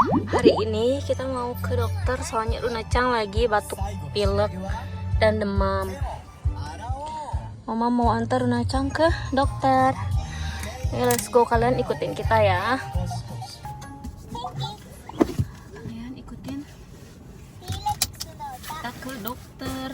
Hari ini kita mau ke dokter soalnya Lunacang lagi batuk pilek dan demam. Mama mau antar Lunacang ke dokter. Let's go, kalian ikutin kita ya. Kalian ikutin kita ke dokter.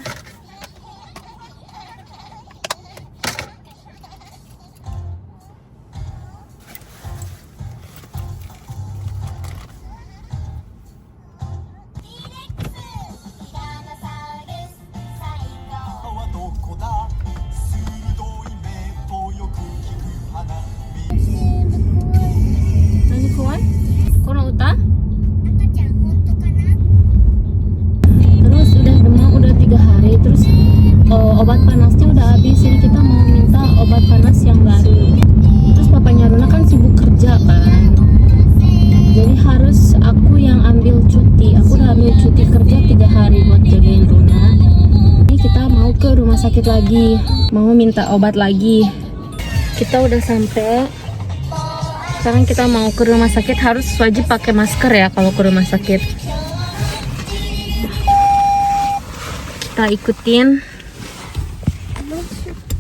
Terus udah demam udah 3 hari, terus obat panasnya udah habis, jadi kita mau minta obat panas yang baru. Terus papanya Runa kan sibuk kerja kan, jadi harus aku yang ambil cuti. Aku udah ambil cuti kerja 3 hari buat jagain Runa. Ini kita mau ke rumah sakit lagi, mau minta obat lagi. Kita udah sampai. Sekarang kita mau ke rumah sakit, harus wajib pakai masker ya kalau ke rumah sakit. Kita ikutin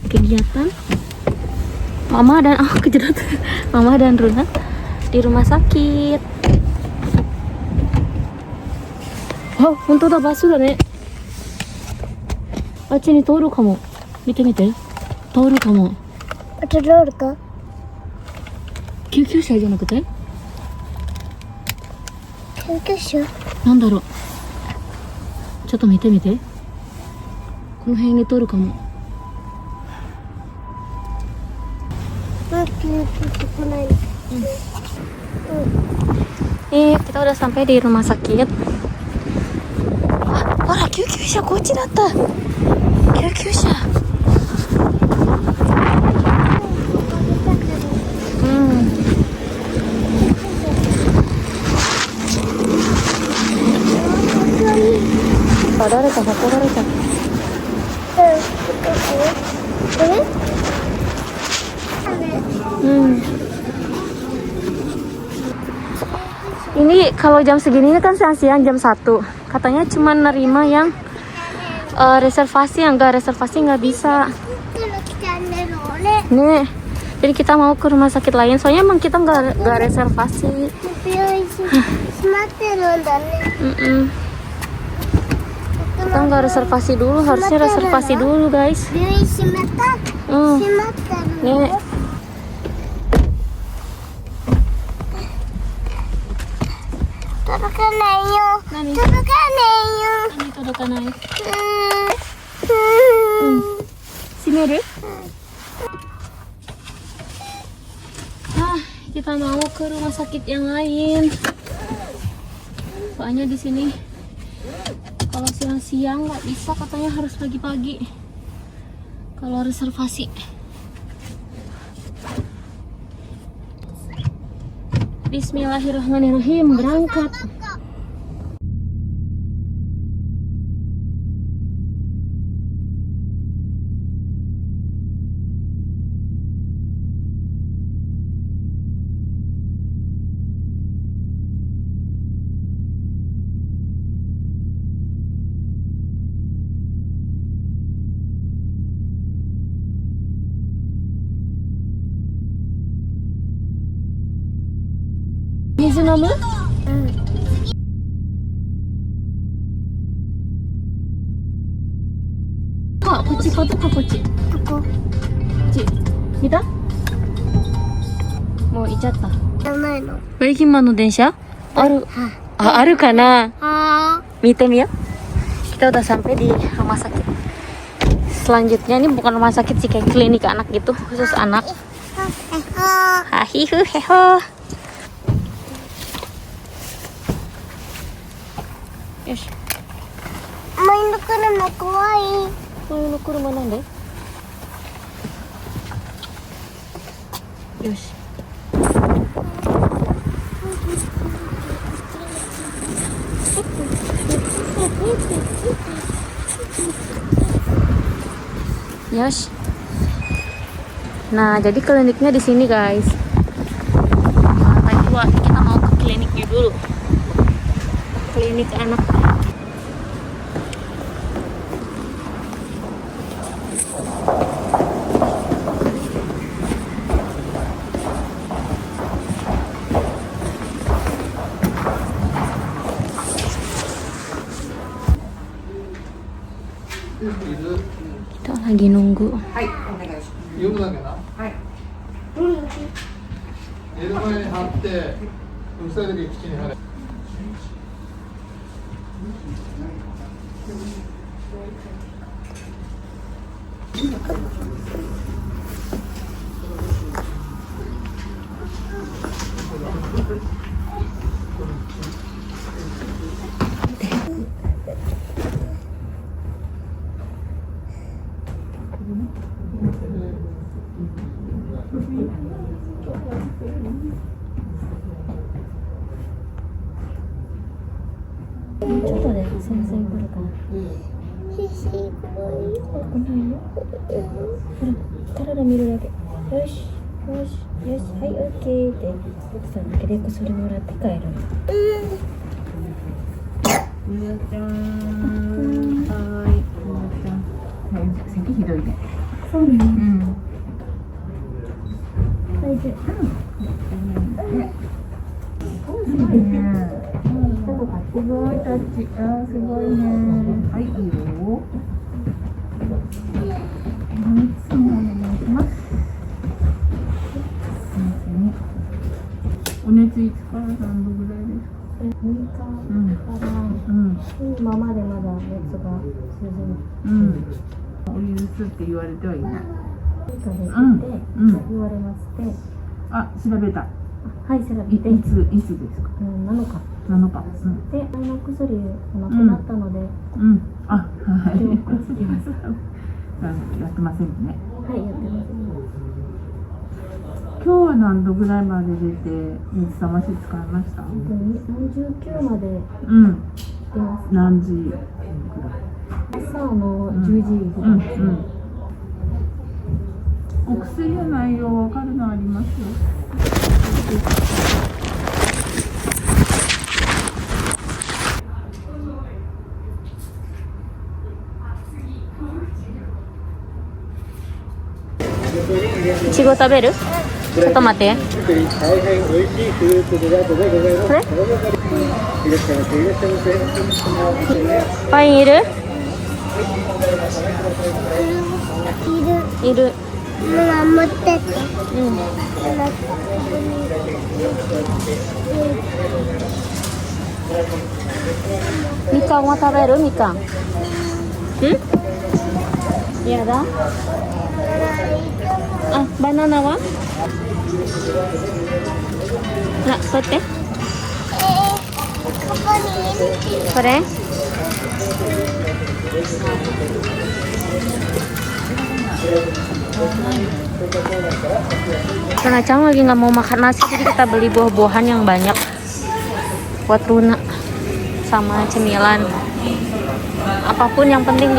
kegiatan Mama dan kejedot Mama dan Runa di rumah sakit. Oh, 本当だ、バスだね。あっちに通るかも。見てみて。通るかも。あとどうか？救急車じゃなくて？救急車？なんだろう。ちょっと見てみて。この辺に通るかも。Kita udah sampai di rumah sakit. Wah, 救急車こっちだった。救急車。誰か運ばれた。Ini kalau jam segini kan siang-siang jam 1. Katanya cuma nerima yang reservasi, yang enggak reservasi nggak bisa. Nih, jadi kita mau ke rumah sakit lain. Soalnya emang kita nggak reservasi. Kita nggak reservasi dulu, harusnya reservasi dulu guys. Nih. Kita mau ke rumah sakit yang lain. Soalnya di sini kalau siang-siang nggak bisa, katanya harus pagi-pagi kalau reservasi. Bismillahirrahmanirrahim, berangkat. Nama? Kak, kochi kah kochi? Kochi. Kita? Mau ichatta. Berikimano densha? Aru. Aru kana? Mite miyo. Kita udah sampai di rumah sakit. Selanjutnya ini bukan rumah sakit sih, kayak klinik anak gitu, khusus anak. Hahihu heho. Yosh. Mainの車怖い。前の車なんで？よし。Yosh. Nah, jadi kliniknya di sini, guys. Lantai 2. Kita mau ke kliniknya dulu. klinik anak. Kita lagi nunggu. はい、お願いします。読むだけな。はい。寝る前に貼って、うるさい時口に貼れ。ちょっとで先生来るから。ひしこい。来ないよ。ほら、ただで見るだけ。よし、よし、よし、はい、オッケーって奥さんだけで薬もらって帰る。みなちゃん。はーい。みなちゃん。はい、咳ひどいね。そうね。うん。大丈すごいタッチ。あー、すごいね。はい、いいよ。いつもお願いします。お熱いつから何度ぐらいですか。6日から、今までまだ熱がお許すって言われてはいない。続いて言われまして、あ、調べた。はい、調べて、いつですか。 7日7日。で、前の薬なくなったので、あ、はい。手をこすります。やってませんね。はい、やってます。今日は何度ぐらいまで出て水冷まし使いました。39まで出ます。何時。朝の10時ぐらい。お薬の内容わかるのあります。いちご食べる？ちょっと待って。大変美味しいフルーツデザートでございます。これ？いらっしゃいませ。いらっしゃいませ。パインいる？いる。いる。ママ持ってて。みかんは食べる？みかん。やだ。あ、バナナは？ほら、取って。ここにいる。これ？Karena Cang lagi nggak mau makan nasi, jadi kita beli buah-buahan yang banyak buat Luna sama cemilan. Apapun yang penting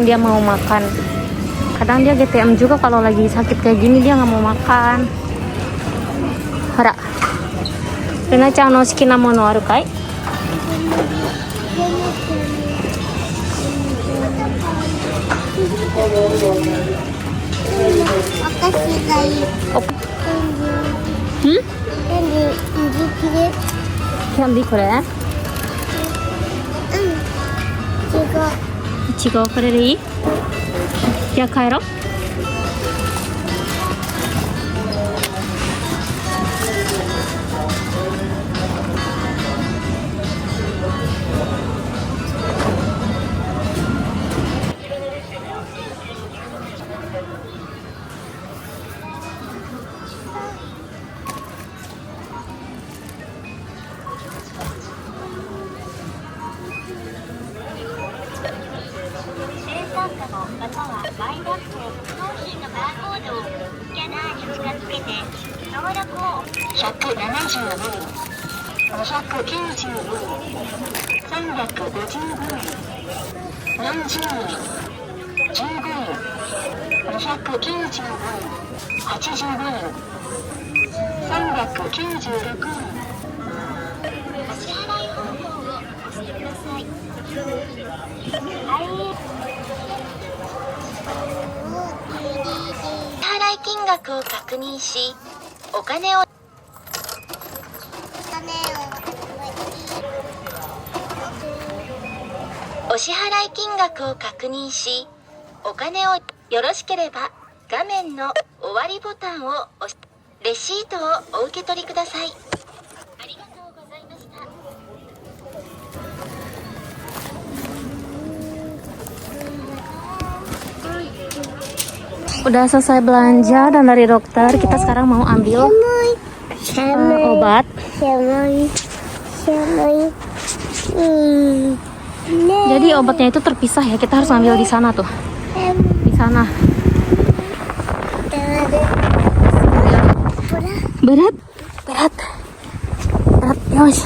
dia mau makan. Kadang dia GTM juga kalau lagi sakit kayak gini, dia nggak mau makan. Hara, Luna Cang no suki na mono aru kai? Makasih guys. Candy これ？いちごこれでいい？じゃあ帰ろう。またはマイバッグ商品のバーコードをスキャナーに近づけて登録を172円292円355円40円15円295円85円396円お支払い方を確認し、お金をお支払い金額を確認し、お金をよろしければ画面の終わりボタンを押し、レシートをお受け取りください。ありがとうございました。Udah selesai belanja dan dari dokter kita sekarang mau ambil obat. Jadi obatnya itu terpisah ya, kita harus ambil di sana tuh. Di sana. Berat. Yos.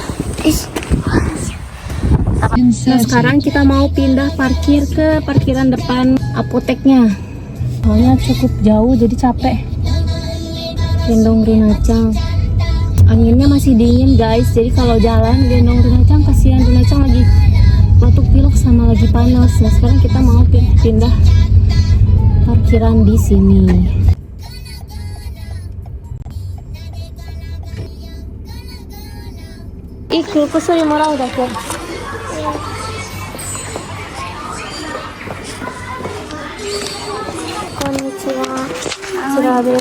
Nah, sekarang kita mau pindah parkir ke parkiran depan apoteknya. Soalnya cukup jauh jadi capek. Gendong Rinacang. Anginnya masih dingin guys, jadi kalau jalan gendong Rinacang, kasihan Rinacang lagi batuk pilek sama lagi panas. Nah sekarang kita mau pindah parkiran di sini. Kusuri murah udah kan? Konnichiwa. Surabe.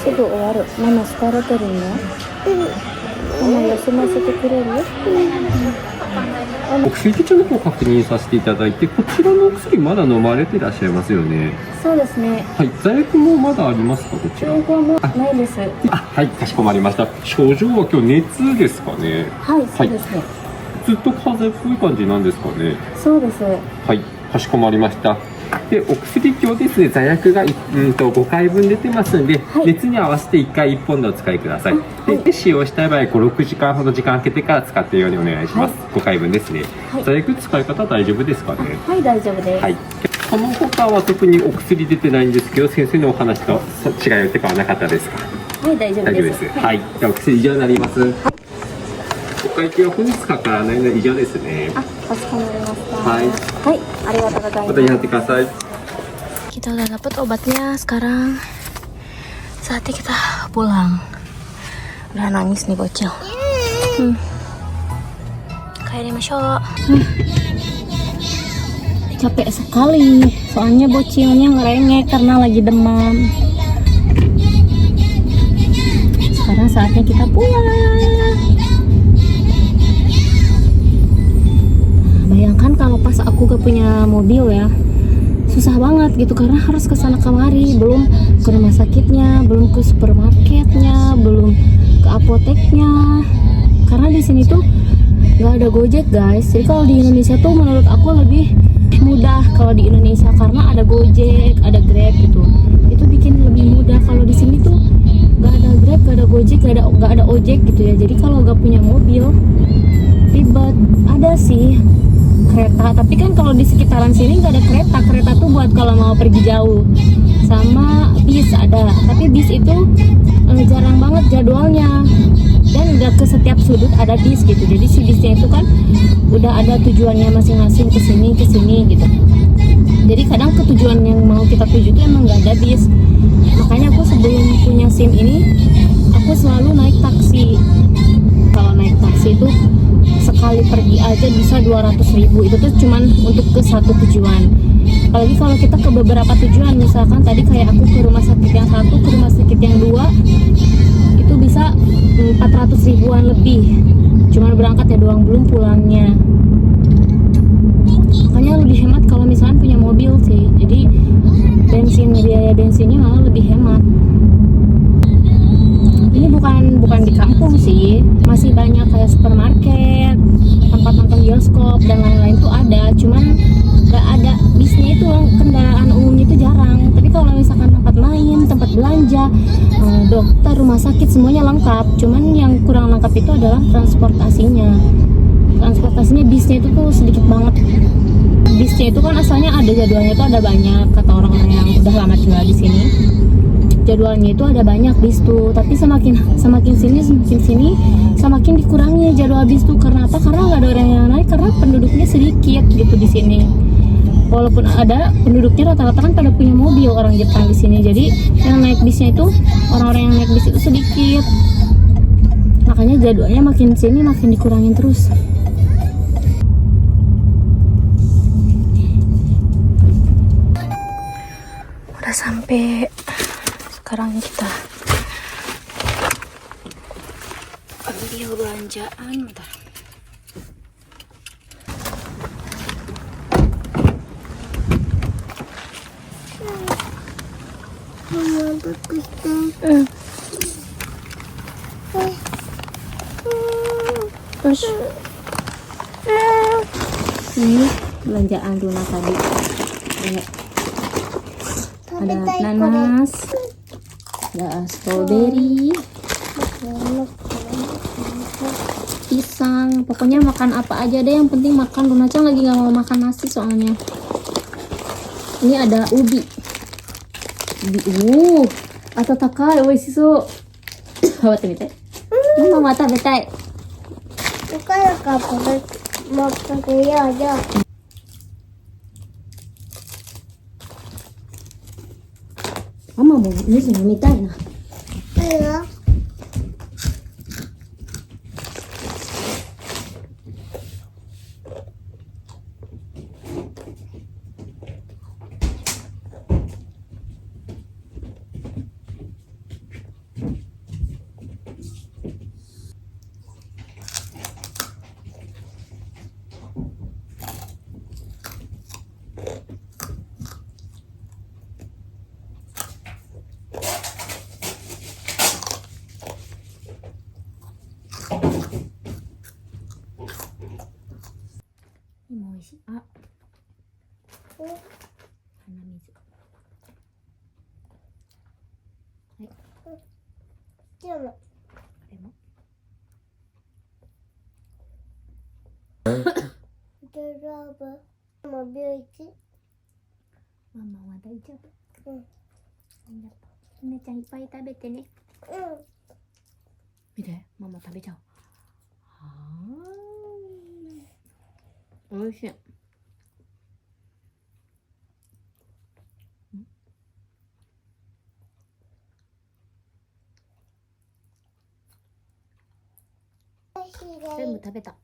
Sudah終わる. Mama sekarang terima. Mama休ませてくれる? お薬手帳の方を確認させていただいて、こちらのお薬まだ飲まれていらっしゃいますよね。そうですね。はい、座薬もまだありますか、こちら。情報もないです。はい、かしこまりました。症状は今日熱ですかね。はい、そうですね。ずっと風邪っぽい感じなんですかね。そうです。はい、かしこまりました。で、お薬今日ですね、座薬が5回分出てますんで、はい熱に合わせて1回1本でお使いください。で、使用したい場合、5、6時間ほど時間空けてから使っているようにお願いします。5回分ですね。はい座薬使い方大丈夫ですかね。はい、大丈夫です。はい。その他は特にお薬出てないんですけど、先生のお話と違いとかはなかったですか。はい、大丈夫大丈夫で。ですす。はい。じゃあお薬以上になります。お会計は本日かからないので以上ですね。あ、かしこまりました。はいはい、ありがとうございまたにます。なってください。 Kita udah dapet obatnya, sekarang saatnya kita pulang. Udah nangis nih bocil. Kairimashou. Capek sekali, soalnya bocilnya ngerengek karena lagi demam. Sekarang saatnya kita pulang. Bayangkan kalau pas aku gak punya mobil ya, susah banget gitu karena harus ke sana kemari, belum ke rumah sakitnya, belum ke supermarketnya, belum ke apoteknya. Karena di sini tuh nggak ada Gojek guys. Jadi kalau di Indonesia tuh menurut aku lebih mudah kalau di Indonesia karena ada Gojek, ada Grab gitu. Itu bikin lebih mudah. Kalau di sini tuh nggak ada Grab, nggak ada Gojek, nggak ada ojek gitu ya. Jadi kalau nggak punya mobil ribet. Ada sih kereta, tapi kan kalau di sekitaran sini nggak ada kereta. Kereta tuh buat kalau mau pergi jauh. Sama bis ada, tapi bis itu jarang banget jadwalnya, dan udah ke setiap sudut ada bis gitu. Jadi si bisnya itu kan udah ada tujuannya masing-masing, ke sini gitu. Jadi kadang ke tujuan yang mau kita tuju itu emang nggak ada bis. Makanya aku sebelum punya SIM ini, aku selalu naik taksi. Kalau naik taksi itu sekali pergi aja bisa 200.000. Itu tuh cuman untuk ke satu tujuan. Apalagi kalau kita ke beberapa tujuan, misalkan tadi kayak aku ke rumah sakit yang satu, ke rumah sakit yang dua, itu bisa 400.000-an lebih. Cuman berangkatnya doang, belum pulangnya. Makanya lebih hemat kalau misalkan punya mobil sih. Jadi biaya bensinnya malah lebih hemat. Ini bukan di kampung sih, masih banyak kayak supermarket, tempat nonton bioskop dan lain-lain tuh ada, cuman nggak ada bisnya itu, kendaraan umumnya itu jarang. Tapi kalau misalkan tempat main, tempat belanja, dokter, rumah sakit semuanya lengkap. Cuman yang kurang lengkap itu adalah transportasinya. Transportasinya bisnya itu tuh sedikit banget. Bisnya itu kan asalnya ada jadwalnya itu ada banyak, kata orang-orang yang udah lama tinggal di sini. Jadwalnya itu ada banyak bis tuh, tapi semakin sini semakin dikurangi jadwal bis tuh. Karena apa? Karena nggak ada orang yang naik, karena penduduknya sedikit gitu di sini. walaupun ada penduduknya rata-rata kan pada punya mobil orang Jepang di sini, jadi yang naik bisnya itu orang-orang yang naik bis itu sedikit, makanya jadwalnya makin sini makin dikurangin terus. Udah sampai, sekarang kita ambil belanjaan, bentar. Terus ini belanjaan Luna tadi. Ada nanas, ada strawberry, pisang, pokoknya makan apa aja deh, yang penting makan. Luna-chan lagi nggak mau makan nasi soalnya. Ini ada ubi. Atatakai, oishiso. Hawat mitai. Mama tabetai. おからかこれ持ってくようよ。 Mama mau ini sih mitai nah. いいよ。Ini mau isi A. Hana mizu. でも これも。大丈夫。もう病気。ママは大丈夫。うん。ありがとう。ひなちゃんいっぱい食べてね。うん。見て、ママ食べちゃう。おいしい。全部食べた。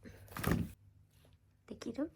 できる？